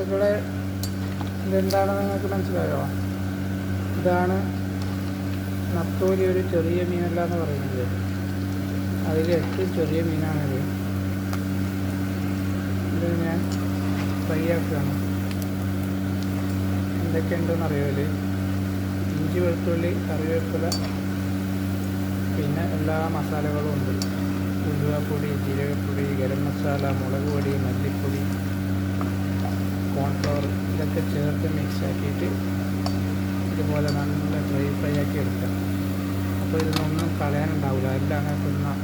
സുഹൃത്തുക്കളെ, ഇതെന്താണെന്ന് നിങ്ങൾക്ക് മനസ്സിലായോ? ഇതാണ് നത്തോലി, ഒരു ചെറിയ മീനല്ല എന്ന് പറയുന്നത്. അതിൽ ഏറ്റവും ചെറിയ മീനാണിത്. ഇത് ഞാൻ ഫ്രൈ ആക്കുകയാണ്. എന്തൊക്കെയുണ്ടെന്ന് അറിയാമല്ലോ? ഇഞ്ചി, വെളുത്തുള്ളി, കറിവേപ്പില, പിന്നെ എല്ലാ മസാലകളും ഉണ്ട്. ഉലുവപ്പൊടി, ജീരകപ്പൊടി, ഗരം മസാല, മുളക് പൊടി, മല്ലിപ്പൊടി, കോൺഫ്ലവർ, ഇതൊക്കെ ചേർത്ത് മിക്സ് ആക്കിയിട്ട് ഇതുപോലെ നല്ല ഫ്രൈ ആക്കി എടുക്കാം. അപ്പോൾ ഇതിനൊന്നും കളയാനുണ്ടാവില്ല, എല്ലാം അങ്ങനെ തിന്നാം.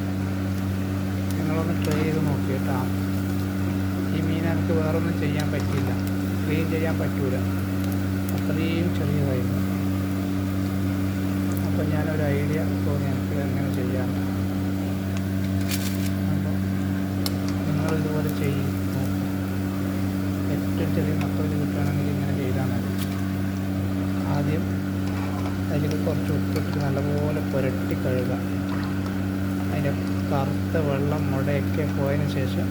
നിങ്ങളൊന്ന് ട്രൈ ചെയ്ത് നോക്കി കേട്ടോ. ഈ മീൻ എനിക്ക് വേറൊന്നും ചെയ്യാൻ പറ്റിയില്ല, ക്ലീൻ ചെയ്യാൻ പറ്റൂല, അത്രയും ചെറിയതായിരുന്നു. അപ്പോൾ ഞാനൊരു ഐഡിയ തോന്നി എനിക്ക് എങ്ങനെ ചെയ്യാം. അപ്പോൾ നിങ്ങളിതുപോലെ ചെയ്യും നോക്കും. ഏറ്റവും ചെറിയ നത്തോലി കിട്ടുകയാണെങ്കിൽ ഇങ്ങനെ ചെയ്താൽ മതി. ആദ്യം അതിൽ കുറച്ച് ഉപ്പിട്ട് നല്ലപോലെ പുരട്ടി കഴുകുക. അതിൻ്റെ കറുത്ത വെള്ളം മുടയൊക്കെ പോയതിന് ശേഷം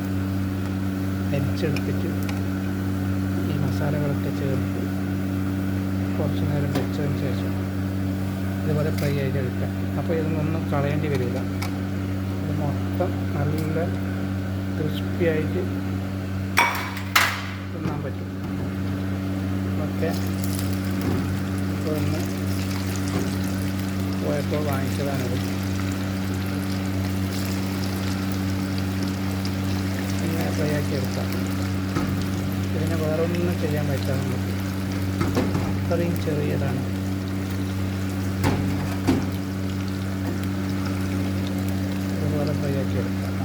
അരിച്ചെടുത്തിട്ട് ഈ മസാലകളൊക്കെ ചേർത്ത് കുറച്ച് നേരം വെച്ചതിന് ശേഷം ഇതുപോലെ ഫ്രൈ ചെയ്തെടുക്കാം. അപ്പോൾ ഇതൊന്നും കളയേണ്ടി വരില്ല. ഇത് മൊത്തം നല്ല ക്രിസ്പി ആയിട്ട് തിന്നാൻ പറ്റും. ഓക്കെ, ഇപ്പോൾ ഒന്ന് പോയപ്പോൾ വാങ്ങിച്ചതാണിത്. ഇങ്ങനെ ഫ്രൈ ആക്കി എടുക്കാം. ഇതിനെ വേറൊന്നും ചെയ്യാൻ പറ്റില്ല നമുക്ക്, അത്രയും ചെറിയതാണ്. ഇതുപോലെ ഫ്രൈ ആക്കി എടുക്കാം.